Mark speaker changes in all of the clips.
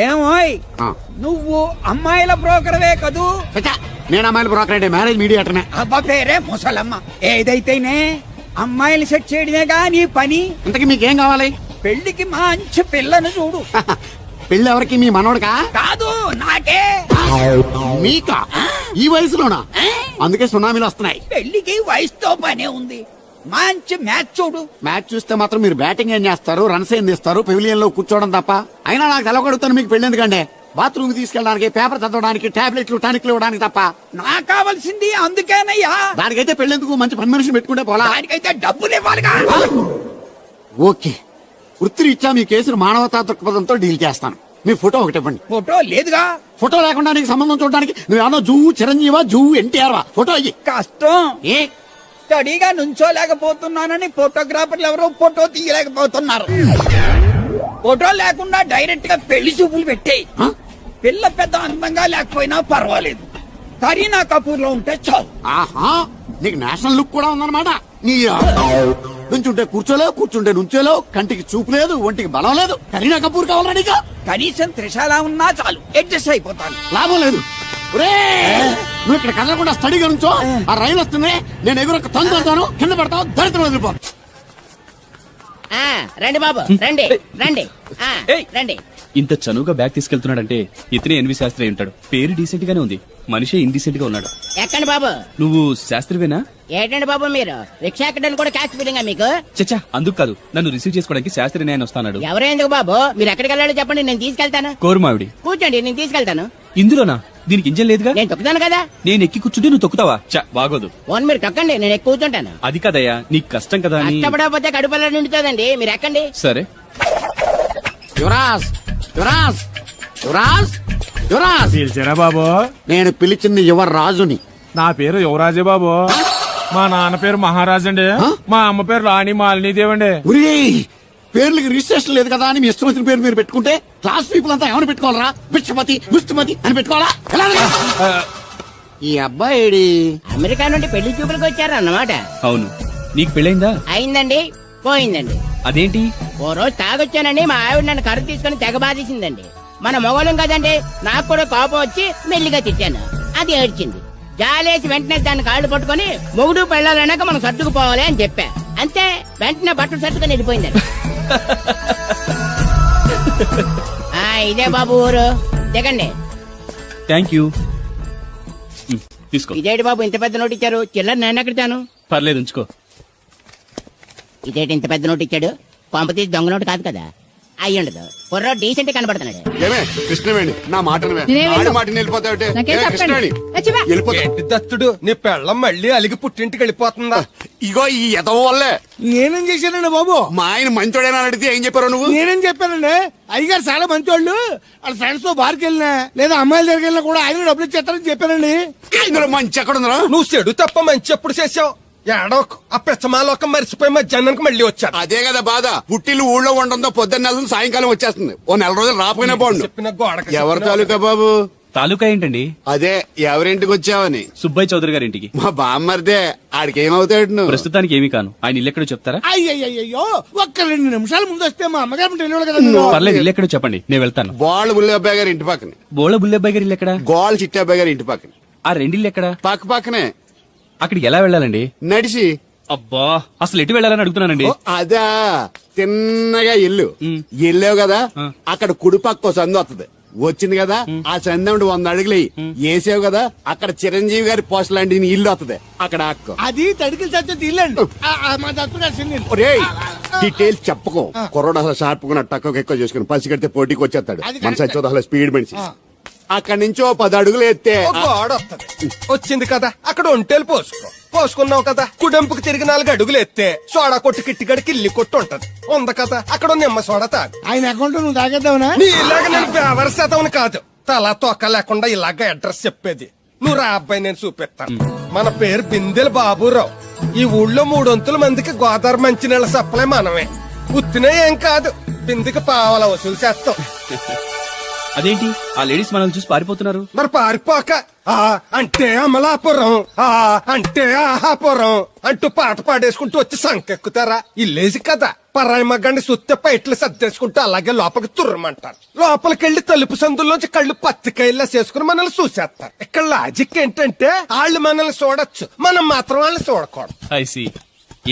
Speaker 1: ఏమోయ్ నువ్వు అమ్మాయిల బ్రోకర్వే కదూ?
Speaker 2: నేను అమ్మాయిల బ్రోకర్ అంటే మ్యారేజ్ మీడియాటర్నే.
Speaker 1: అబ్బా పేరే ముసలమ్మ. ఏదైతేనే అమ్మాయిలు సెట్ చేయడమేగా నీ పని.
Speaker 2: ఇంతకీ మీకేం కావాలి?
Speaker 1: పెళ్లికి మంచి పిల్లను చూడు.
Speaker 2: పెళ్లి ఎవరికి? మీ మనోడికా?
Speaker 1: కాదు, నాకే.
Speaker 2: మీకా? ఈ వయసులోనా? అందుకే సునామీలు వస్తున్నాయి.
Speaker 1: పెళ్లికి వయసుతో పనే ఉంది. మంచి మ్యాచ్ చూడు.
Speaker 2: మ్యాచ్ చూస్తే మాత్రం మీరు బ్యాటింగ్ ఏం చేస్తారు, రన్స్ ఏం తీస్తారు, పెవిలియన్ లో కూర్చోవడం తప్ప. అయినా నాకు తెలవగడుగుతాను మీకు పెళ్లి ఎందుకంటే బాత్రూమ్ తీసుకెళ్ళడానికి, పేపర్ చదవడానికి, టాబ్లెట్లు టానిక్లు ఇవ్వడానికి తప్ప.
Speaker 1: నాకు కావాల్సింది అందుకేనయ్యా.
Speaker 2: దానికైతే పెళ్లిందుకు మంచి పని మనిషిని పెట్టుకుంటే పోలా.
Speaker 1: దానికైతే డబ్బులు ఇవ్వాలిగా.
Speaker 2: ఓకే, వృత్తిరీత్యా మీ కేసును మానవతా దృక్పథంతో డీల్ చేస్తాను. మీ ఫోటో ఒకటి ఇవ్వండి.
Speaker 1: ఫోటో లేదుగా.
Speaker 2: ఫోటో లేకుండా నీకు సంబంధం చూడడానికి నువ్వేమో జువ్వు చిరంజీవా, జువ్వు ఎన్టీఆర్ వా? ఫోటో అయ్యి.
Speaker 1: కష్టం.
Speaker 2: ఏ
Speaker 1: స్టడీగా నుంచోలేకపోతున్నానని ఫోటోగ్రాఫర్లు ఎవరో ఫోటో తీయలేకపోతున్నారు. ఫోటో లేకుండా డైరెక్ట్ గా పెళ్లి చూపులు పెట్టేయి. పిల్ల పెద్ద అందంగా లేకపోయినా పర్వాలేదు, కరీనా కపూర్ లో ఉంటే చాలు.
Speaker 2: ఆహా, నీకు నేషనల్ లుక్ కూడా ఉందన్నమాట. నీ నుంచుంటే కూర్చోలేవు, కూర్చుంటే నుంచోలేవు, కంటికి చూపు లేదు, ఒంటికి బలం లేదు. కరీనా కపూర్ కావాలా నీకు?
Speaker 1: కనీసం త్రిషాల ఉన్నా చాలు, అడ్జస్ట్ అయిపోతాను.
Speaker 2: లాభం లేదు. నువ్వు ఇక్కడ కదలకుండా స్టడీగా నుంచో. ఆ రైలు వస్తుంది, నేను ఎగురొక్క తొందరతాను, కింద పడతావు, దరిద్రం వదిలిపో.
Speaker 3: రండి బాబు, రండి రండి రండి.
Speaker 4: ఇంత చనువుగా బ్యాగ్ తీసుకెళ్తున్నాడంటే ఇతనే ఎన్వి శాస్త్రి ఉంటాడు. పేరు డీసెంట్ గానే ఉంది, మనిషే ఇండీసెంట్ గా ఉన్నాడు.
Speaker 3: ఎక్కండి బాబు.
Speaker 4: నువ్వు శాస్త్రివేనా?
Speaker 3: ఏంటండి బాబు మీరు రిక్షా ఎక్కడానికి కూడా క్యాష్ ఫీలింగా మీకు?
Speaker 4: చచ్చా, అందుకు కాదు, నన్ను రిసీవ్ చేసుకోవడానికి శాస్త్రి నేను వస్తాడు.
Speaker 3: ఎవరు ఎందుకు బాబు? మీరు ఎక్కడికి వెళ్ళాలో చెప్పండి, నేను తీసుకెళ్తాను.
Speaker 4: కోరుమావిడి.
Speaker 3: కూర్చోండి, నేను తీసుకెళ్తాను.
Speaker 4: ఇందులోనా? దీనికి ఇంజన్ లేదుగా.
Speaker 3: నేను తొక్కుతాను కదా.
Speaker 4: నేను ఎక్కి కూర్చుంటే నువ్వు తొక్కుతావా? బాగోదు.
Speaker 3: ఓన్ మీరు తొక్కండి, నేను ఎక్కి కూర్చుంటాను.
Speaker 4: అది కదయ్యా, నీకు కష్టం కదా.
Speaker 3: కష్టపడకపోతే కడుపులో నిండుతుందండి, మీరు ఎక్కండి.
Speaker 4: సరే.
Speaker 2: యువరాజ్, యువరాజ్, యువరాజ్, యువరాజ్.
Speaker 5: పిలిచారా బాబు?
Speaker 2: నేను పిలిచింది యువరాజుని.
Speaker 5: నా పేరు యువరాజే బాబు. మా నాన్న పేరు మహారాజ్ అండి. మా అమ్మ పేరు రాణి మాలినీదేవండి.
Speaker 2: పేర్లకి రిజిస్ట్రేషన్ లేదు కదా అని మీ ఇష్టం వచ్చిన పేరు మీరు పెట్టుకుంటే క్లాస్ పీపుల్ అంతా ఏమని పెట్టుకోవాలరా? బిచ్చమతి, ముష్టిమతి అని పెట్టుకోవాలా? ఈ అబ్బాయి
Speaker 3: అమెరికా నుండి పెళ్లి చూపులకు వచ్చారు అన్నమాట.
Speaker 4: అవును. నీకు పెళ్ళైందా?
Speaker 3: అయిందండి, పోయిందండి.
Speaker 4: అదేంటి?
Speaker 3: ఓ రోజు తాగొచ్చానని మా ఆవిడ నన్ను కర్ర తీసుకుని తెగ బాధేసిందండి. మన మొగలం కదండి, నాకు కూడా కోపం వచ్చి మెల్లిగా తిట్టాను. అది ఏడ్చింది. జాలేసి వెంటనే దాన్ని కాళ్ళు పట్టుకుని మొగుడు పెళ్ళాలన్నాక మనం సర్దుకుపోవాలి అని చెప్పా. అంతే, వెంటనే బట్టలు సర్దుకుని వెళ్ళిపోయిందండి. ఇదే బాబు ఊరు, దిగండి.
Speaker 4: Thank you. తీసుకో.
Speaker 3: ఇదేంటి బాబు ఇంత పెద్ద నోటు ఇచ్చారు? చిల్లర నేను ఎక్కడతాను.
Speaker 4: పర్లేదు, ఉంచుకో.
Speaker 3: ఇదేంటి ఇంత పెద్ద నోటు ఇచ్చాడు? పంప తీసి దొంగ నోటు కాదు కదా. అయ్యుండదు, కుర్ర డీసెంట్ కనబడుతున్నాడు.
Speaker 2: కృష్ణవేణి, నా మాటను
Speaker 6: దత్తుడు, నీ పెళ్ళం మళ్ళీ అలిగి పుట్టింటికి వెళ్ళిపోతుందా?
Speaker 2: ఇగో ఈ ఎదవ వల్లే.
Speaker 5: నేనేం చేశానండి బాబు?
Speaker 2: మా ఆయన మంచోడేనా అడిగితే ఏం చెప్పారు నువ్వు?
Speaker 5: నేనేం చెప్పానండి? అయ్యగారు చాలా మంచోళ్ళు. వాళ్ళ ఫ్రెండ్స్ తో బార్కి వెళ్ళినా లేదా అమ్మాయిల దగ్గరికి వెళ్ళినా కూడా ఆయన డబ్బులు ఇచ్చేస్తారని చెప్పానండి.
Speaker 2: ఇందులో మంచి ఎక్కడ ఉందా?
Speaker 6: నువ్వు చెడు తప్ప మంచి ఎప్పుడు చేసావు? ఏడోకు ఆ పెచ్చమాలోకం మరిచిపోయి మధ్యాహ్నానికి మళ్ళీ వచ్చారు.
Speaker 2: అదే కదా బాధ. పుట్టిల్లు ఊళ్ళో ఉండడంతో పొద్దున్న నెల సాయంకాలం వచ్చేస్తుంది. ఓ నెల రోజులు రాపోయినా బాగుండు.
Speaker 6: చెప్పిన గోడ
Speaker 2: ఎవరి తాలూకా బాబు?
Speaker 4: తాలూకా ఏంటండి?
Speaker 2: అదే ఎవరింటికి వచ్చావని.
Speaker 4: సుబ్బయ్య చౌదరి గారి ఇంటికి.
Speaker 2: మా బామ్మర్దే. ఆడికి ఏమవుతాడు నువ్వు?
Speaker 4: ప్రస్తుతానికి ఏమీ కాను. ఆయన ఇల్లు ఎక్కడో చెప్తారా?
Speaker 5: అయ్యో, ఒక్క 2 నిమిషాల ముందు వస్తే మా అమ్మగారు తెలియదు కదా.
Speaker 4: పర్లేదు, ఇల్లు ఎక్కడో చెప్పండి, నేను వెళ్తాను.
Speaker 2: బోళ్ళ బుల్లి అబ్బాయి గారి ఇంటి పక్కన.
Speaker 4: బోళ్ళ బుల్లి అబ్బాయి గారి ఇల్లు ఎక్కడ?
Speaker 2: గోళ్ళ చిట్టి అబ్బాయి గారి ఇంటి పక్కన.
Speaker 4: ఆ రెండిల్లు ఎక్కడ?
Speaker 2: పక్క పక్కనే.
Speaker 4: అక్కడికి ఎలా వెళ్ళాలండి?
Speaker 2: నడిచి.
Speaker 4: అబ్బా, అసలు ఎటు వెళ్ళాలని అడుగుతున్నానండి.
Speaker 2: అదా, తిన్నగా ఇల్లు వెళ్ళావు కదా, అక్కడ కుడిపక్క సందు వస్తుంది. వచ్చింది కదా, ఆ సందముడు 100 అడుగులు వేసావు కదా, అక్కడ చిరంజీవి గారి పోస్ట్ లాంటి ఇల్లు వస్తుంది. అక్కడ అక్క
Speaker 5: అది తడికి చచ్చి ఇల్లండి. మా దత్తు
Speaker 2: డీటెయిల్స్ చెప్పకో. కుర్రోడు అసలు షార్ప్ గా తక్కువ ఎక్కువ చేసుకుని పసి కడితే పోటీకి వచ్చేస్తాడు. మన సచ్చోదు అసలు స్పీడ్ మనిషి. అక్కడి నుంచి 10 అడుగులు ఎత్తే
Speaker 6: గోడ వస్తుంది. వచ్చింది కదా, అక్కడ ఒంటేలు పోసుకున్నావు కదా, కుడెంపుకి తిరిగి 4 అడుగులు ఎత్తే సోడా కొట్టు కిట్టిగడి కిల్లి కొట్టు ఉంటది. ఉంది కదా, అక్కడ నిమ్మ సోడా తాగు.
Speaker 5: ఆయన అకౌంట్ నువ్వు తాగేద్దావునా?
Speaker 6: నీ ఇలాగ నేను వ్యవరసేతవని కాదు, తల తోక లేకుండా ఇలాగ అడ్రస్ చెప్పేది. నువ్వు రా అబ్బాయి, నేను చూపిస్తాను. మన పేరు బిందెల బాబురావు. ఈ ఊళ్ళో 300 మందికి గోదావరి మంచినీళ్ళ సప్లై మనమే. ఉత్తినే ఏం కాదు, బిందెకి పావలా వసూలు చేస్తాం.
Speaker 4: అదేంటి ఆ లేడీస్ మనల్ని చూసి పారిపోతున్నారు?
Speaker 6: మరి పారిపోక ఆ అంటే అమలాపురం, ఆ అంటే ఆహాపురం అంటూ పాట పాడేసుకుంటూ వచ్చి సంకెక్కుతారా? ఇల్లేసి కదా పరాయి మగ్గాన్ని సుత్తే పైట్లు సర్దేసుకుంటూ అలాగే లోపలికి తుర్రమంటారు. లోపలికెళ్లి తలుపు సందుల్లోంచి కళ్ళు పత్తికాయల్లా చేసుకుని మనల్ని చూసేస్తారు. ఇక్కడ లాజిక్ ఏంటంటే వాళ్ళు మనల్ని చూడొచ్చు, మనం మాత్రం వాళ్ళని చూడకూడదు.
Speaker 4: ఐసి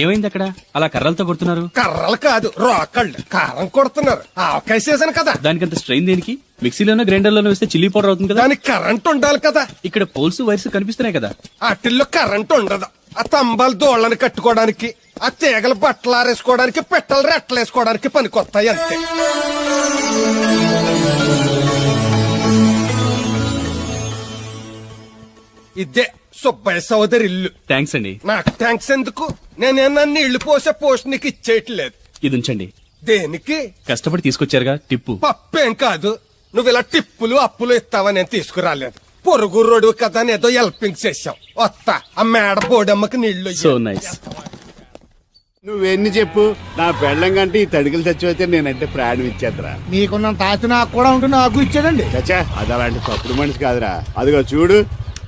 Speaker 4: ఏమైంది అక్కడ అలా కర్రలతో కొడుతున్నారు?
Speaker 6: కర్రలు కాదు, రోకళ్ళు కారం కొడుతున్నారు. ఆవకాయ సీజన్ కదా,
Speaker 4: దానికంత స్ట్రెయిన్ దేనికి? మిక్సీలోనో గ్రైండర్లోనో వేస్తే చిల్లీ పౌడర్ అవుతుంది కదా.
Speaker 6: దానికి కరెంట్ ఉండాలి కదా.
Speaker 4: ఇక్కడ పోల్స్ వైర్స్ కనిపిస్తున్నాయి కదా.
Speaker 6: వాటిల్లో కరెంట్ ఉండదు. ఆ తంబాలు దోళ్ళని కట్టుకోవడానికి, ఆ తీగలు బట్టలు ఆరేసుకోవడానికి, పెట్టలు రెట్టలేసుకోవడానికి పనికొస్తాయి అంతే. ఇదే సుబ్బయ్య సోదరి ఇల్లు.
Speaker 4: థ్యాంక్స్ అండి.
Speaker 6: నాకు థ్యాంక్స్ ఎందుకు? నేనేమన్నా ఇల్లు పోసే పోస్ట్ నీకు ఇచ్చేయట్లేదు.
Speaker 4: ఇది ఉంచండి.
Speaker 6: దేనికి?
Speaker 4: కష్టపడి తీసుకొచ్చారుగా టిప్పు.
Speaker 6: పప్పేం కాదు, నువ్వు ఇలా టిప్పులు అప్పులు ఇస్తావని నేను తీసుకురాలేదు. పొరుగు రోడ్డు కదా అని ఏదో హెల్పింగ్ చేశావు. వస్తా ఆ మేడ బోడమ్మకి నీళ్లు
Speaker 4: సో నైస్.
Speaker 2: నువ్వెన్ని చెప్పు, నా పెళ్ళం కంటే ఈ తడికలు చచ్చిపోతే నేనంటే ప్రాణం ఇచ్చేద్దరా.
Speaker 5: మీకున్న తాతి నాకు కూడా ఉంటుంది, నాకు ఇచ్చాడండి.
Speaker 2: చచ్చా అది అలాంటి తప్పుడు మనిషి కాదురా. అదిగో చూడు,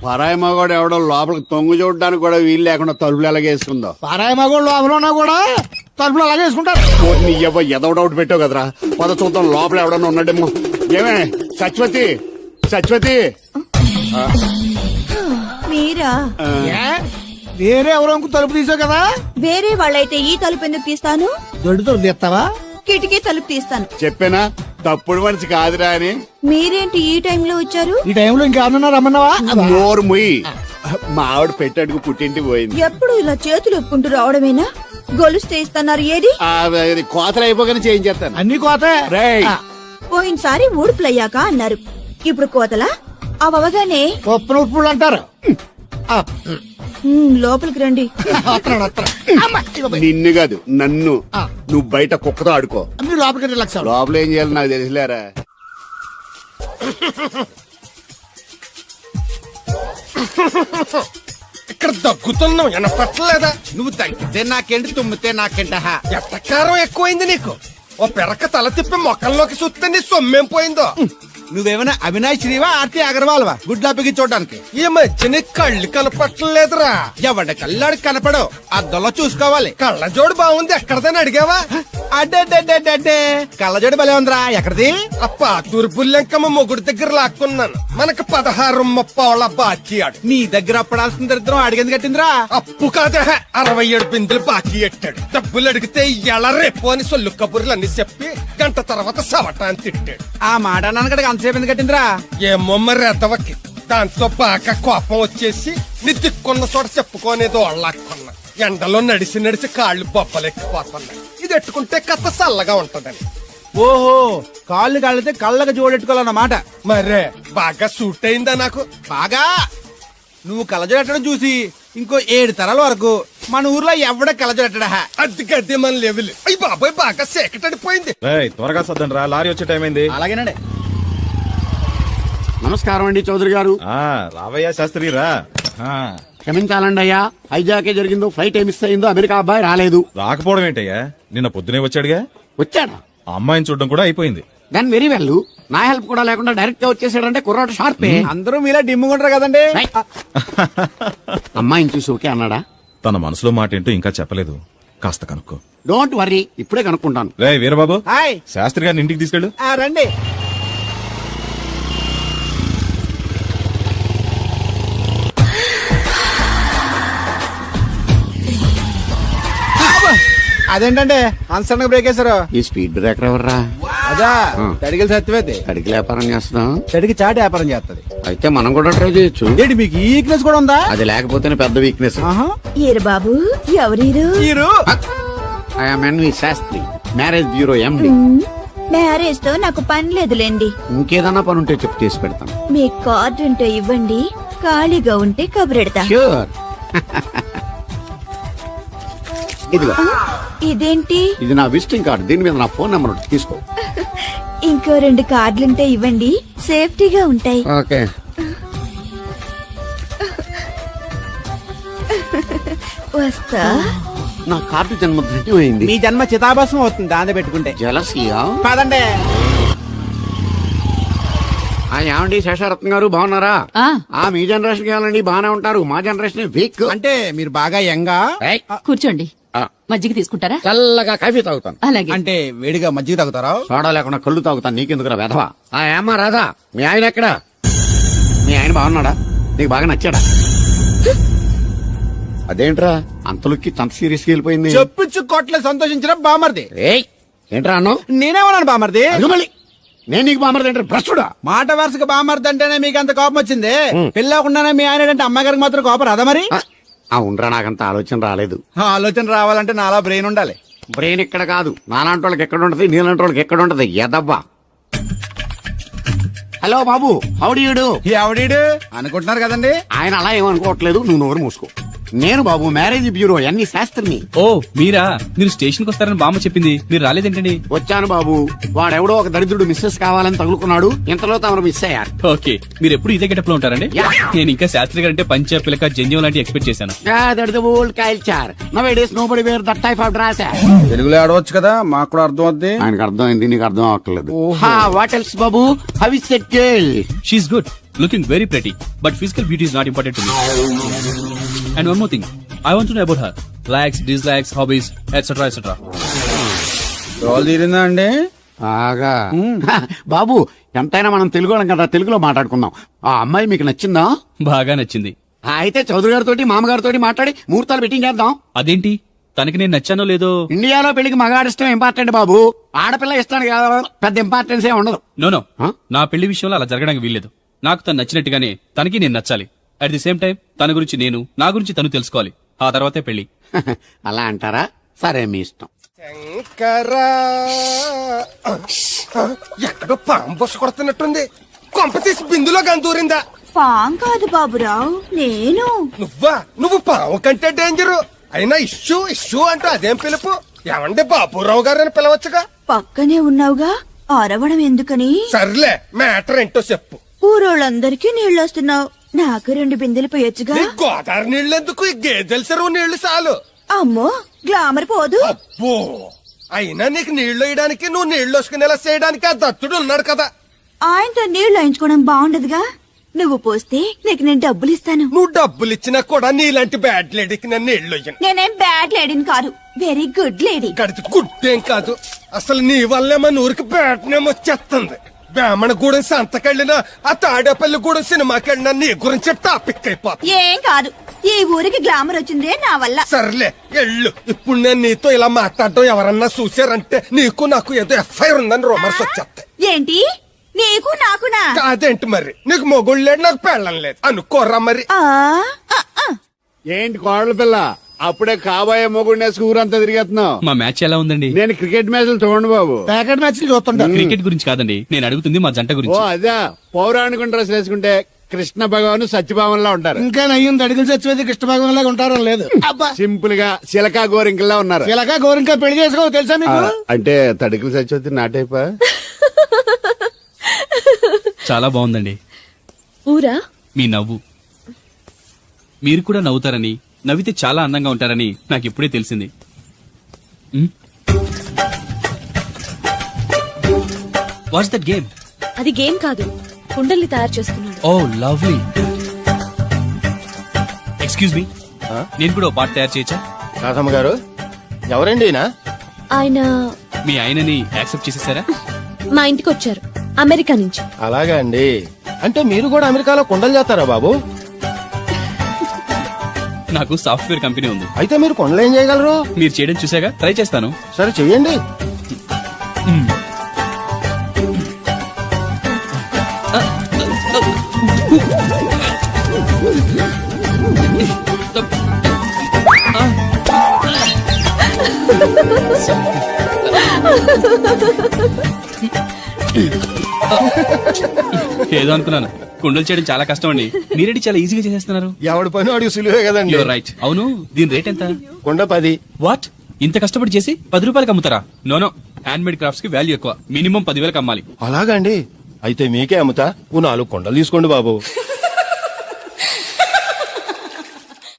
Speaker 2: పరాయి మగోడు ఎవడో లోపలికి తొంగు చూడడానికి కూడా వీలు లేకుండా తలుపులు ఎలాగేసుకుందో.
Speaker 5: పరాయి మగోళ్ళు లోపల ఉన్నా కూడా తలుపులు అలాగే వేసుకుంటారు.
Speaker 2: నీ ఎవ ఎదవ డౌట్ పెట్టావు కదరా. పద చూద్దాం లోపల ఎవడన్నా ఉన్నాడేమో. ఏమే సత్యవతి, సత్యవతి.
Speaker 7: మీరా?
Speaker 5: ఏ? వేరే ఎవరో తలుపు తీసావు కదా.
Speaker 7: వేరే వాళ్ళైతే ఈ తలుపు ఎందుకు తీస్తాను?
Speaker 5: దొడ్డు తలుపు తీస్తావా?
Speaker 7: కిటికీ తలుపు తీస్తాను.
Speaker 2: చెప్పానా తప్పుడు మనిషి కాదురా అని.
Speaker 7: మీరేంటి ఈ టైంలో వచ్చారు?
Speaker 5: ఈ టైంలో ఇంకేమన్నా రమ్మన్నావా?
Speaker 2: నోరు ముయ్యి. మా ఆవిడ పెట్టాడుకు పుట్టింటికి పోయింది.
Speaker 7: ఎప్పుడు ఇలా చేతులు ఒప్పుకుంటూ రావడమేనా? గొలుస్తే ఇస్తున్నారు ఏది?
Speaker 2: కోతలు అయిపోగానే చేయించేస్తాను.
Speaker 5: అన్ని కోతే.
Speaker 2: రేయ్
Speaker 7: పోయినసారి ఊడుపులయ్యాక అన్నారు, ఇప్పుడు కోతలా? అవగానే
Speaker 5: ఉప్పులు ఉప్పులు అంటారు.
Speaker 7: లోపలికి రండి.
Speaker 5: వస్తున్నాడు, వస్తున్నాడు.
Speaker 2: నిన్ను కాదు నన్ను. నువ్వు బయట కుక్కతో ఆడుకో.
Speaker 5: మీరు లోపలికి రిలాక్స్ అవ్వండి.
Speaker 2: లోపల ఏం చేయాలి నాకు తెలిసిలేరా.
Speaker 6: ఇక్కడ దగ్గుతున్నావు వినపట్టలేదా?
Speaker 8: నువ్వు తగ్గితే నాకేంటి, తుమ్మితే నాకేంట.
Speaker 6: ఎట్టకారం ఎక్కువైంది నీకు. ఓ పెరక తల తిప్పి మొక్కల్లోకి చూస్తే నీ సొమ్మేం పోయిందో.
Speaker 8: నువ్వేమైనా అవినాష్ శ్రీవా, ఆర్తి అగర్వాల్వా గుడ్లా పిగి చూడడానికి?
Speaker 6: ఈ మధ్య నీ కళ్ళు కనపట్టలేదురా.
Speaker 8: ఎవడ కళ్ళాడికి కనపడవు, అద్దంలో చూసుకోవాలి.
Speaker 6: కళ్ళజోడు బాగుంది, ఎక్కడదని అడిగావా?
Speaker 8: అడ్డే కళ్ళజోడు భలే ఉందిరా. ఎక్కడిది?
Speaker 6: ఆ పాతూరు బుల్లెంకమ్మ మొగుడు దగ్గర లాక్కున్నాను. మనకు 16 బాకీ ఆడు.
Speaker 8: నీ దగ్గర అప్పడాల్సిన దరిద్రం అడిగింది కట్టిందిరా.
Speaker 6: అప్పు కాదే 67 బిందులు బాకీ ఎట్టాడు. డబ్బులు అడిగితే ఎలా రేపు అని సొల్లు కబుర్లు అన్ని చెప్పి గంట తర్వాత సవటాన్ని తిట్టాడు.
Speaker 8: ఆ మాట నాన్నగడికి అంతసేపు ఎందుకు కట్టిందిరా?
Speaker 6: ఏమో మరి ఎదవకి. దాంతో బాగా కోపం వచ్చేసి నీ దిక్కున్న చోట చెప్పుకోనేదో వాళ్ళకున్నా. ఎండలో నడిచి నడిచి కాళ్ళు బొబ్బలెక్కిపోతున్నాయి. ఇది ఎట్టుకుంటే కథ చల్లగా ఉంటదని.
Speaker 8: ఓహో, కాళ్ళు కాళ్ళతే కళ్ళకు జోడెట్టుకోవాలన్నమాట.
Speaker 6: మరే బాగా సూట్ అయిందా నాకు?
Speaker 8: బాగా. నువ్వు కళ్ళజోడెట్టడం చూసి ఇంకో 7 తరాల వరకు మన ఊర్లో ఎవడ కళ్ళజోడెట్టడా.
Speaker 6: అది గడ్డి మన లెవెల్. అయ్యి బాబాయ్ బాగా సేకటడిపోయింది.
Speaker 9: త్వరగా సర్దండి రా, లారీ వచ్చే టైం అయింది.
Speaker 8: అలాగేనండి.
Speaker 2: నమస్కారం అండి చౌదరి గారు.
Speaker 9: రావయ్యా శాస్త్రి రా.
Speaker 2: క్షమించాలండి అయ్యా, హైజాకే జరిగిందో, ఫ్లైట్ ఏమి అయిందో అమెరికా అబ్బాయి రాలేదు.
Speaker 9: రాకపోవడం ఏంటయ్యా, నిన్న పొద్దునే వచ్చాడుగా.
Speaker 2: వచ్చాడా?
Speaker 9: ఆ అమ్మాయిని చూడడం కూడా అయిపోయింది.
Speaker 2: దాని వెరీ వెల్. నా హెల్ప్ కూడా లేకుండా డైరెక్ట్ గా వచ్చేసాడంటే కుర్రాడు షార్పే.
Speaker 8: అందరూ మీలా డిమ్ముకుంటారు కదండి.
Speaker 2: అమ్మాయిని చూసి ఓకే అన్నాడా?
Speaker 9: తన మనసులో మాట ఏంటో ఇంకా చెప్పలేదు, కాస్త కనుక్కో.
Speaker 2: డోంట్ వర్రీ, ఇప్పుడే కనుక్కుంటాను.
Speaker 9: రే వీరబాబు,
Speaker 8: హాయ్.
Speaker 9: శాస్త్రి గారిని ఇంటికి తీసుకెళ్ళు.
Speaker 8: రండి. అదేంటంటే అన్సడన్ బ్రేక్ వేశారు.
Speaker 2: ఈ స్పీడ్ బ్రేకర్ ఎవర్రా?
Speaker 8: అదా తడిగిలి సత్యవేది.
Speaker 2: అడిగి వ్యాపారం చేస్తున్నాం.
Speaker 8: తడికి చాటి వ్యాపారం చేస్తది.
Speaker 2: అయితే మనం కూడా ట్రై చేయొచ్చు.
Speaker 8: ఏంటి మీకు ఈ వీక్నెస్ కూడా ఉందా?
Speaker 2: అది లేకపోతేనే పెద్ద వీక్నెస్.
Speaker 7: ఏరు బాబు, ఎవరీరు?
Speaker 2: I am N V Shastri, marriage bureau MD.
Speaker 7: Marriage తో నాకు పని లేదులేండి.
Speaker 2: ఇంకేదన్నా పని ఉంటే చెప్పు, చేసి పెడతాను.
Speaker 7: మీ కార్డు ఉంటే ఇవ్వండి, ఖాళీగా ఉంటే కబురెడతా.
Speaker 2: ష్యూర్. ఇదిగో,
Speaker 7: ఇదేంటి?
Speaker 2: ఇది నా విజిటింగ్ కార్డు. దీని మీద నా ఫోన్ నెంబర్ ఉంటుంది, తీసుకో.
Speaker 7: ఇంకో 2 కార్డులుంటే ఇవ్వండి, సేఫ్టీగా ఉంటాయి.
Speaker 2: ఓకే.
Speaker 7: వస్తా.
Speaker 2: నా కార్డు జన్మ ధన్యమైంది.
Speaker 8: మీ జన్మ చితాభాసం అవుతుంది దాంతో పెట్టుకుంటే.
Speaker 2: జలసియా?
Speaker 8: కాదండి.
Speaker 2: ఏమండి శేషరత్న గారు బాగున్నారా? మీ జనరేషన్ కావాలండి, బాగానే ఉంటారు. మా జనరేషన్ వీక్.
Speaker 8: అంటే మీరు బాగా యంగా?
Speaker 10: కూర్చోండి. మజ్జిగ తీసుకుంటారా?
Speaker 2: చల్లగా కాఫీ తాగుతాను.
Speaker 10: అలాగే.
Speaker 8: అంటే వేడిగా మజ్జిగ తాగుతారా?
Speaker 2: సోడా లేకుండా కళ్ళు తాగుతాను. నీకెందుకురా వెధవా? ఏమ్మా రాధా, మీ ఆయన ఎక్కడా? మీ ఆయన బాగున్నాడా? నీకు బాగా నచ్చాడా? అదేంట్రా అంతలోకి అంత సీరియస్ గా వెళ్ళిపోయింది?
Speaker 8: చెప్పుచ్చు కొట్ల సంతోషించిన బామర్ది.
Speaker 2: ఏంట్రా అన్నావు?
Speaker 8: నేనేమన్నాను బామర్ది?
Speaker 2: మళ్ళీ నేను నీకు బామర్ది అంటే భ్రష్టుడా?
Speaker 8: మాట వరుసగా బామర్ది అంటేనే మీకు అంత కోపం వచ్చింది. పెళ్ళకుండానే మీ ఆయన అంటే అమ్మగారికి మాత్రం కోపం రాదా మరి?
Speaker 2: ఉండరా, నాకంత ఆలోచన రాలేదు.
Speaker 8: ఆలోచన రావాలంటే నాలా బ్రెయిన్ ఉండాలి.
Speaker 2: బ్రెయిన్ ఇక్కడ కాదు, నాలాంటి వాళ్ళకి ఎక్కడ ఉంటది, నీలాంటి వాళ్ళకి ఎక్కడ ఉంటది ఎదవ్వా. హలో బాబు, హౌడీయుడు.
Speaker 8: ఎవడీడు అనుకుంటున్నారు కదండి.
Speaker 2: ఆయన అలా ఏమనుకోవట్లేదు, నువ్వు నోరు మూసుకో. నేను బాబు మ్యారేజ్ బ్యూరో ఎన్ని శాస్త్రిని.
Speaker 4: ఓ మీరా? మీరు స్టేషన్ కి వస్తారని బామ్మ చెప్పింది, మీరు రాలేదేంటండి?
Speaker 2: వచ్చాను బాబు, వాడెవడో ఒక దరిద్రుడు మిస్సెస్ కావాలని తగులుకున్నాడు, ఇంతలో తమరు మిస్ అయ్యారు.
Speaker 4: ఓకే, మీరు ఎప్పుడు ఇదే గెటప్ లో ఉంటారండి? నేను ఇంకా శాస్త్రి గారు అంటే పంచ పిలక జంజం లాంటి ఎక్స్పెక్ట్ చేశాను.
Speaker 8: తెలుగులో ఆడవచ్చు కదా, మాకు కూడా అర్థం అవుద్ది.
Speaker 2: ఆయనకు అర్థం అయింది, నీకు అర్థం అవ్వట్లేదు. వాట్ ఎల్స్ బాబు? How is that girl?
Speaker 4: She is good, looking very pretty, but physical beauty is not important to me. And one more thing, I want to know about her likes, dislikes, hobbies, etc. etc.
Speaker 8: Role తీరిందా అండి?
Speaker 2: ఆగా బాబు, ఎంతైనా మనం తెలుగు వాళ్ళం కదా, తెలుగులో మాట్లాడుకుందాం. ఆ అమ్మాయి మీకు నచ్చిందా?
Speaker 4: బాగా నచ్చింది.
Speaker 2: అయితే చౌదరి గారితో మామగారితో మాట్లాడి ముహూర్తాలు పెట్టింగ్ చేద్దాం.
Speaker 4: అదేంటి, తనకి నేను నచ్చానో లేదో?
Speaker 2: ఇండియాలో పెళ్లికి మగాడి ఇష్టం ఇంపార్టెంట్ బాబు, ఆడపిల్ల ఇష్టానికి పెద్ద ఇంపార్టెన్స్ ఏ ఉండదు.
Speaker 4: నో నా పెళ్లి విషయంలో అలా జరగడానికి వీల్లేదు. నాకు తను నచ్చినట్టుగానే తనకి నేను నచ్చాలి. అట్ ది సేమ్ టైం తన గురించి నేను, నా గురించి తను తెలుసుకోవాలి. ఆ తర్వాతే పెళ్లి.
Speaker 2: అలా అంటారా? సరే, మీ ఇష్టం.
Speaker 6: శంకరా, ఎక్కడో పాము బొస్స కొడుతున్నట్టుంది. కొంప తీసి బిందులో గందూరిందా?
Speaker 7: పాం కాదు బాబురావు, నేను.
Speaker 6: నువ్వు పాము కంటే డేంజరు. అయినా ఇష్యూ ఇష్యూ అంటూ అదేం పిలుపు? ఏమండి బాబురావు గారు అని పిలవచ్చుగా.
Speaker 7: పక్కనే ఉన్నావుగా, అరవడం ఎందుకని?
Speaker 6: సర్లే, మ్యాటర్ ఏంటో చెప్పు.
Speaker 7: ఊరోళ్ళందరికీ నీళ్ళొస్తున్నావు, నాకు 2 బిందెలు పోయొచ్చుగా.
Speaker 6: నీ గోదావరి నీళ్ళెందుకు? ఈ గేదెల చెరువు నీళ్లు చాలు.
Speaker 7: అమ్మో, గ్లామర్ పోదు.
Speaker 6: అబ్బో, అయినా నీకు నీళ్లు వేయడానికి, నువ్వు నీళ్లు వసుకునేలా చేయడానికి ఆ దత్తుడు ఉన్నాడు కదా.
Speaker 7: ఆయనతో నీళ్లు వేయించుకోవడం బాగుండదుగా. నువ్వు పోస్తే నీకు నేను డబ్బులు ఇస్తాను.
Speaker 6: నువ్వు డబ్బులు ఇచ్చినా కూడా నీలాంటి బ్యాడ్ లేడీకి నేను నీళ్లు వేయను.
Speaker 7: నేనేం బ్యాడ్ లేడీని కాదు, వెరీ గుడ్ లేడీ.
Speaker 6: గడిచి గుడ్డేం కాదు. అసలు నీ వల్లే మన ఊరికి బ్యాడ్ నేమ్ వచ్చేస్తుంది. బ్రాహ్మణగూడెం సంతకెళ్ళినా, ఆ తాడేపల్లిగూడెం సినిమాకెళ్ళినా నీ గురించి టాపిక్ అయిపోతుంది.
Speaker 7: ఏం కాదు, ఈ ఊరికి గ్లామర్ వచ్చిందే నా వల్ల.
Speaker 6: సర్లే ఎళ్ళు. ఇప్పుడు నేను నీతో ఇలా మాట్లాడటం ఎవరన్నా చూసారంటే నీకు నాకు ఏదో ఎఫ్ఐఆర్ ఉందని రూమర్స్ వచ్చేస్తాయి.
Speaker 7: ఏంటి, నీకు నాకునా?
Speaker 6: అదేంటి మరి, నీకు మొగుడు లేడు, నాకు పెళ్ళం లేదు అనుకోరా మరి.
Speaker 2: ఏంటి కోడల పిల్ల, అప్పుడే కాబోయే మొగుడినే ఊరంతా తిరిగేస్తున్నావు.
Speaker 4: మా మ్యాచ్ ఎలా ఉందండి?
Speaker 2: నేను క్రికెట్ మ్యాచ్లు చూడండి బాబు.
Speaker 8: ప్యాకెట్ మ్యాచ్లు చూస్తుంటా.
Speaker 4: క్రికెట్ గురించి కాదండి, నేను అడుగుతుంది మా జంట
Speaker 2: ఓ
Speaker 4: గురించి.
Speaker 2: అదే, పౌరాణిక డ్రెస్ వేసుకుంటే కృష్ణ భగవాన్ సత్యభావంలా ఉంటారు.
Speaker 5: ఇంకా నయ్యం అడిగిన చచ్చిపోతే కృష్ణ భాగం లాగా ఉంటారో లేదు.
Speaker 2: సింపుల్ గా చిలకా గోరింకల్లా ఉన్నారు.
Speaker 5: ఇలాగా గోరింకా పెళ్లి చేసుకో తెలుసా మీకు?
Speaker 2: అంటే తడికలు చచ్చిపోతే నాటైపా.
Speaker 4: చాలా బాగుందండి.
Speaker 10: ఊరా?
Speaker 4: మీ నవ్వు. మీరు కూడా నవ్వుతారని, నవ్వితే చాలా అందంగా ఉంటారని నాకు ఇప్పుడే తెలిసింది. What's that game?
Speaker 10: అది గేమ్ కాదు, కుండల్ని తయారు చేస్తున్నాడు.
Speaker 4: Oh lovely. ఎక్స్క్యూజ్ మీ, నేను కూడా పాట తయారు చేయొచ్చా?
Speaker 6: రాధమ్మ గారు, ఎవరండి
Speaker 10: ఆయన
Speaker 4: మీ ఆయనని యాక్సెప్ట్ చేసేసారా?
Speaker 10: మా ఇంటికి వచ్చారు, అమెరికా నుంచి.
Speaker 6: అలాగా అండి. అంటే మీరు కూడా అమెరికాలో కుండలు చేస్తారా బాబు?
Speaker 4: నాకు సాఫ్ట్వేర్ కంపెనీ ఉంది.
Speaker 6: అయితే మీరు కొండలు ఏం చేయగలరు?
Speaker 4: మీరు చేయడం చూసాగా, ట్రై చేస్తాను.
Speaker 6: సరే చెయ్యండి.
Speaker 4: ఏదో అనుకున్నాను. కుండలు చేయడం చాలా కష్టం అండి, మీరేంటి చాలా ఈజీగా చేసేస్తున్నారు.
Speaker 6: ఎవడి పని వాడికి సులువే కదండి.
Speaker 4: You're right. అవును, దీని రేట్ ఎంత?
Speaker 6: కుండ 10.
Speaker 4: వాట్, ఇంత కష్టపడి చేసి 10 రూపాయలకి అమ్ముతారా? నోనో, హ్యాండ్ మేడ్ క్రాఫ్ట్స్ కి వాల్యూ ఎక్కువ, మినిమం 10,000కి అమ్మాలి.
Speaker 6: అలాగా అండి, అయితే మీకే అమ్ముతా. 4 కుండలు తీసుకోండి బాబు.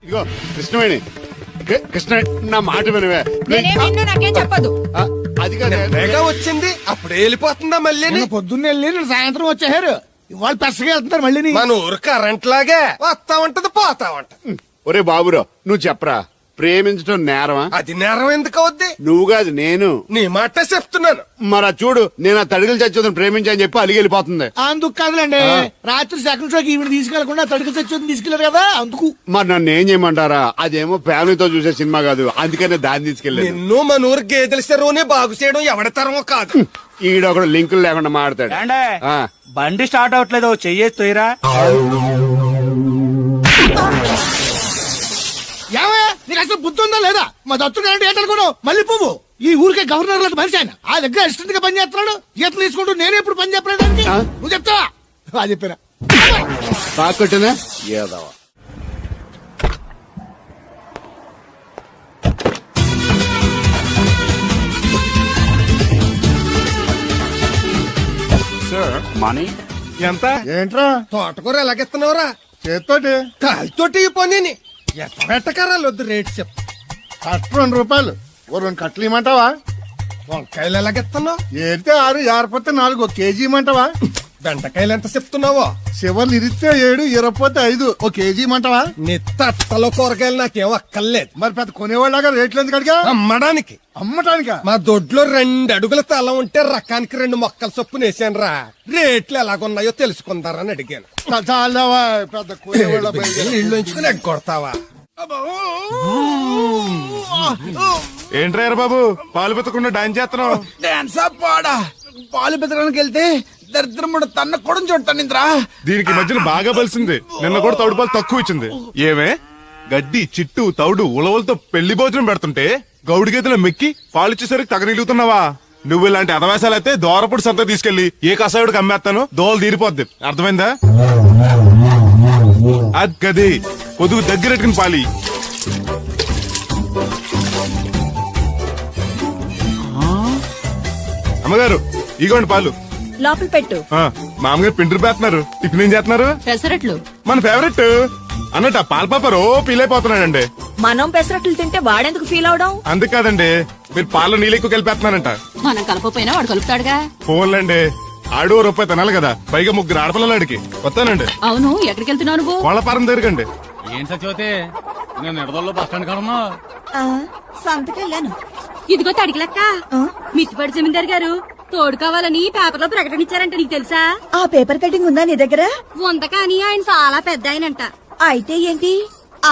Speaker 2: ఇదిగో కృష్ణవేణి, కృష్ణ నా మాట వినవే.
Speaker 1: నాకేం చెప్పదు.
Speaker 2: అది కాదు,
Speaker 6: వచ్చింది అప్పుడే వెళ్ళిపోతుందా మళ్ళీ?
Speaker 5: పొద్దున్నే వెళ్ళి సాయంత్రం వచ్చేసారు. వాళ్ళు పెసగా వెళ్తున్నారు మళ్ళీ.
Speaker 6: మన ఊరు కరెంట్ లాగే వస్తా ఉంటది పోతా ఉంటది.
Speaker 2: ఒరే బాబురో నువ్వు చెప్పరా, ప్రేమించడం నేరమా?
Speaker 6: అది నేరం ఎందుకు అవుద్ది?
Speaker 2: నువ్వు కాదు నేను.
Speaker 6: నీ మాట చెప్తున్నాను.
Speaker 2: మరి చూడు, నేను ఆ తడికలు చచ్చి ప్రేమించని చెప్పి అలిగి వెళ్ళిపోతుంది.
Speaker 5: అందుకు కాదులేండి, రాత్రి సెకండ్ షోకి ఈవిడ తీసుకెళ్లకుండా తడికి చచ్చి తీసుకెళ్లారు కదా అందుకు.
Speaker 2: మరి నన్ను ఏం చేయమంటారా? అదేమో ఫ్యామిలీతో చూసే సినిమా కాదు, అందుకనే దాన్ని తీసుకెళ్ళాను.
Speaker 6: నిన్ను మన ఊరు గేదెల చెరువుని బాగు చేయడం ఎవరి తరమో కాదు.
Speaker 2: ఈడొకడు లింకులు లేకుండా మాడతాడు.
Speaker 8: బండి స్టార్ట్ అవట్లేదు, చెయ్యేసి తోయరా.
Speaker 5: ఏమయ్యా నీకు అసలు బుద్ధి ఉందా లేదా? మా దత్తుడు అంటే ఏంటనుకోను మళ్ళీ పువ్వు. ఈ ఊరికే గవర్నర్ లాంటి మనిషి ఆయన. ఆ దగ్గర అసిస్టెంట్ గా పని చేస్తున్నాడు. ఈతలు తీసుకుంటూ నేను ఎప్పుడు పని చెప్పలేదానికి నువ్వు చెప్తావా? అది చెప్పినా
Speaker 2: తాకొట్టినా ఏదవా.
Speaker 9: మనీ
Speaker 6: ఎంత?
Speaker 5: ఏంట్రా
Speaker 6: తోటకూర ఎలాగెత్తున్నావురా?
Speaker 5: చేత్తోటి
Speaker 6: కాలితోటి ఈ పని ఎంత పెట్టకరాలు వద్దు, రేటు చెప్పు.
Speaker 5: కట్ట 2 రూపాయలు. ఓ 2 కట్టలు ఇమ్మంటావా?
Speaker 6: వంకాయలు ఎలాగెత్తున్నావు?
Speaker 5: ఏరితే 6, ఏరపోతే 4, 1 కేజీ ఇమ్మంటావా?
Speaker 6: బెండకాయలు ఎంత చెప్తున్నావో?
Speaker 5: చివర్లు ఇరిస్తే 7, ఇరపోతే 5, 1 కేజీ ఇమ్మంటావా?
Speaker 6: నీ తట్టలో కూరగాయలు నాకేం అక్కర్లేదు.
Speaker 5: మరి పెద్ద కొనేవాళ్ళగా రేట్లు ఎందుకు అడిగా?
Speaker 6: అమ్మడానికి.
Speaker 5: అమ్మటానికా?
Speaker 6: మా దొడ్లో 2 అడుగుల తల ఉంటే రకానికి 2 మొక్కల చొప్పున వేసాను రా. రేట్లు ఎలాగున్నాయో తెలుసుకుందారని అడిగాను.
Speaker 5: చాలావా పెద్ద కొనేవాళ్ళ
Speaker 6: ఇల్లు ఉంచుకుని ఎగ్గొడతావా?
Speaker 9: ఏంట్రా బాబు పాలు పెత్తకుండా డాన్స్ చేస్తున్నావు?
Speaker 1: డాన్స్ పాడా పాలు పెతకడానికి వెళ్తే దరిద్రముడు తన్న కూడా చూడతానింద్రా.
Speaker 9: దీనికి మధ్యన బాగా బలిసింది. నిన్న కూడా తౌడు పాలు తక్కువ ఇచ్చింది. ఏమే గడ్డి చిట్టు తౌడు ఉలవలతో పెళ్లి భోజనం పెడుతుంటే గౌడి గేదెలో మెక్కి పాలిచ్చేసరికి తగనిలుగుతున్నావా? నువ్వు ఇలాంటి అదవేశాలు అయితే దోరపుడు సంత తీసుకెళ్లి ఏ కసాయుడికి అమ్మేస్తాను, దోలు తీరిపోద్ది. అర్థమైందా? అది గది పొదుగు దగ్గరెట్టుకుని పాలి. అమ్మగారు ఇగోండి పాలు.
Speaker 10: లోపల పెట్టు.
Speaker 9: మామగారు పిండి పేస్తున్నారు. టిఫిన్ ఏం చేస్తున్నారు?
Speaker 10: పెసరట్లు.
Speaker 9: మన ఫేవరెట్ అన్నట్టు ఆ పాల పాప రో ఫీల్ అయిపోతున్నాడండి.
Speaker 10: మనం పెసరట్లు తింటే వాడెందుకు ఫీల్ అవడం?
Speaker 9: అందుకు కాదండి, మీరు పాలలో నీళ్ళు ఎక్కువ కలిపేస్తున్నారంట.
Speaker 10: మనం కలపపోయినా వాడు కలుపుతాడుగా.
Speaker 9: ఫోన్లండి, ఆడు రూపాయి తినాలి కదా, పైగా 3 ఆడపిల్లలాడికి. వస్తానండి.
Speaker 10: అవును, ఎక్కడికి వెళ్తున్నావు నువ్వు?
Speaker 9: కోళ్లపారం దగ్గరకండి.
Speaker 4: ఏంటి సత్యవతే నేను నిడదల్లో బస్ స్టాండ్ కాడమ్మా.
Speaker 7: సంతకెళ్ళాను.
Speaker 10: ఇదిగో తడికిలక్క, మిచ్చిపడి జమీందార్ గారు తోడు కావాలని పేపర్లో ప్రకటన ఇచ్చారంట. నీకు తెలుసా?
Speaker 7: ఆ పేపర్ కటింగ్ ఉందా నీ దగ్గర?
Speaker 10: ఉంది, కానీ ఆయన చాలా పెద్ద ఆయనంట.
Speaker 7: అయితే ఏంటి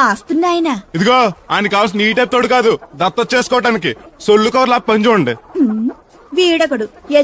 Speaker 7: ఆస్తున్నాయన?
Speaker 9: ఇదిగో ఆయన కావాల్సిన నీ టైప్ తోడు కాదు, దత్తొచ్చేసుకోవటానికి సొల్లు కవర్లా పని చూడండి.
Speaker 7: వీడొకడు